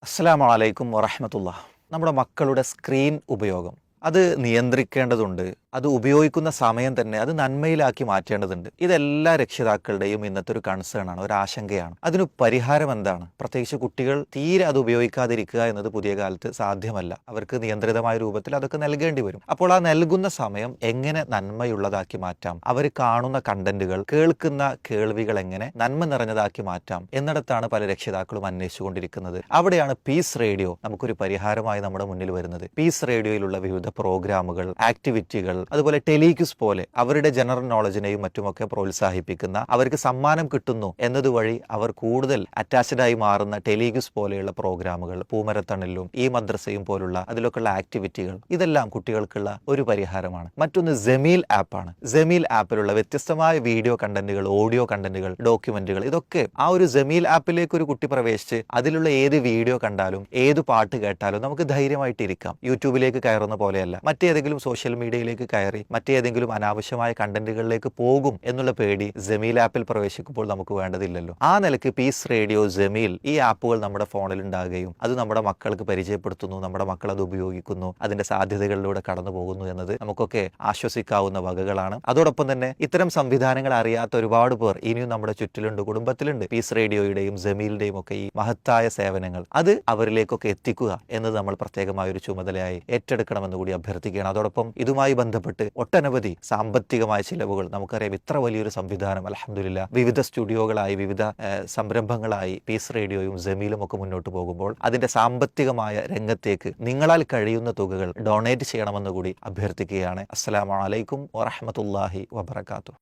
അസ്സലാമു അലൈക്കും വറഹ്മത്തുള്ളാഹ്. നമ്മുടെ മക്കളുടെ സ്ക്രീൻ ഉപയോഗം അത് നിയന്ത്രിക്കേണ്ടതുണ്ട്. അത് ഉപയോഗിക്കുന്ന സമയം തന്നെ അത് നന്മയിലാക്കി മാറ്റേണ്ടതുണ്ട്. ഇതെല്ലാ രക്ഷിതാക്കളുടെയും ഇന്നത്തെ ഒരു കൺസേൺ ആണ്, ഒരു ആശങ്കയാണ്. അതിന് പരിഹാരം എന്താണ്? പ്രത്യേകിച്ച് കുട്ടികൾ തീരെ അത് ഉപയോഗിക്കാതിരിക്കുക എന്നത് പുതിയ കാലത്ത് സാധ്യമല്ല. അവർക്ക് നിയന്ത്രിതമായ രൂപത്തിൽ അതൊക്കെ നൽകേണ്ടി വരും. അപ്പോൾ ആ നൽകുന്ന സമയം എങ്ങനെ നന്മയുള്ളതാക്കി മാറ്റാം, അവർ കാണുന്ന കണ്ടന്റുകൾ, കേൾക്കുന്ന കേൾവികൾ എങ്ങനെ നന്മ നിറഞ്ഞതാക്കി മാറ്റാം എന്നിടത്താണ് പല രക്ഷിതാക്കളും അന്വേഷിച്ചുകൊണ്ടിരിക്കുന്നത്. അവിടെയാണ് പീസ് റേഡിയോ നമുക്കൊരു പരിഹാരമായി നമ്മുടെ മുന്നിൽ വരുന്നത്. പീസ് റേഡിയോയിലുള്ള വിവിധ പ്രോഗ്രാമുകൾ, ആക്ടിവിറ്റികൾ, അതുപോലെ ടെലിക്യൂസ് പോലെ അവരുടെ ജനറൽ നോളജിനെയും മറ്റുമൊക്കെ പ്രോത്സാഹിപ്പിക്കുന്ന, അവർക്ക് സമ്മാനം കിട്ടുന്നു എന്നതുവഴി അവർ കൂടുതൽ അറ്റാച്ച്ഡ് ആയി മാറുന്ന ടെലിക്യൂസ് പോലെയുള്ള പ്രോഗ്രാമുകൾ, പൂമരത്തണലും ഈ മദ്രസയും പോലുള്ള അതിലൊക്കെയുള്ള ആക്ടിവിറ്റികൾ, ഇതെല്ലാം കുട്ടികൾക്കുള്ള ഒരു പരിഹാരമാണ്. മറ്റൊന്ന് ജമീൽ ആപ്പാണ്. ജമീൽ ആപ്പിലുള്ള വ്യത്യസ്തമായ വീഡിയോ കണ്ടന്റുകൾ, ഓഡിയോ കണ്ടന്റുകൾ, ഡോക്യുമെന്റുകൾ, ഇതൊക്കെ ആ ഒരു ജമീൽ ആപ്പിലേക്ക് ഒരു കുട്ടി പ്രവേശിച്ച് അതിലുള്ള ഏത് വീഡിയോ കണ്ടാലും ഏത് പാട്ട് കേട്ടാലും നമുക്ക് ധൈര്യമായിട്ടിരിക്കാം. യൂട്യൂബിലേക്ക് കയറുന്ന പോലെയല്ല, മറ്റേതെങ്കിലും സോഷ്യൽ മീഡിയയിലേക്ക് കയറി മറ്റേതെങ്കിലും അനാവശ്യമായ കണ്ടന്റുകളിലേക്ക് പോകും എന്നുള്ള പേടി ജമീൽ ആപ്പിൽ പ്രവേശിക്കുമ്പോൾ നമുക്ക് വേണ്ടതില്ലല്ലോ. ആ നിലയ്ക്ക് പീസ് റേഡിയോ, ജമീൽ, ഈ ആപ്പുകൾ നമ്മുടെ ഫോണിൽ ഉണ്ടാകുകയും അത് നമ്മുടെ മക്കൾക്ക് പരിചയപ്പെടുത്തുന്നു, നമ്മുടെ മക്കൾ അത് ഉപയോഗിക്കുന്നു, അതിന്റെ സാധ്യതകളിലൂടെ കടന്നു പോകുന്നു എന്നത് നമുക്കൊക്കെ ആശ്വസിക്കാവുന്ന വകകളാണ്. അതോടൊപ്പം തന്നെ ഇത്തരം സംവിധാനങ്ങൾ അറിയാത്ത ഒരുപാട് പേർ ഇനിയും നമ്മുടെ ചുറ്റിലുണ്ട്, കുടുംബത്തിലുണ്ട്. പീസ് റേഡിയോയുടെയും ജമീലിന്റെയും ഒക്കെ ഈ മഹത്തായ സേവനങ്ങൾ അത് അവരിലേക്കൊക്കെ എത്തിക്കുക എന്നത് നമ്മൾ പ്രത്യേകമായ ഒരു ചുമതലയായി ഏറ്റെടുക്കണമെന്ന് കൂടി അഭ്യർത്ഥിക്കുകയാണ്. അതോടൊപ്പം ഇതുമായി ബന്ധപ്പെട്ട് ഒട്ടനവധി സാമ്പത്തികമായ ചിലവുകൾ, നമുക്കറിയാം ഇത്ര വലിയൊരു സംവിധാനം അൽഹംദുലില്ലാഹ് വിവിധ സ്റ്റുഡിയോകളായി, വിവിധ സംരംഭങ്ങളായി പീസ് റേഡിയോയും ജമീലും ഒക്കെ മുന്നോട്ട് പോകുമ്പോൾ അതിന്റെ സാമ്പത്തികമായ രംഗത്തേക്ക് നിങ്ങളാൽ കഴിയുന്ന തുകകൾ ഡൊണേറ്റ് ചെയ്യണമെന്ന് കൂടി അഭ്യർത്ഥിക്കുകയാണ്. അസ്സലാമു അലൈക്കും വറഹ്മത്തുള്ളാഹി വബറകാതുഹു.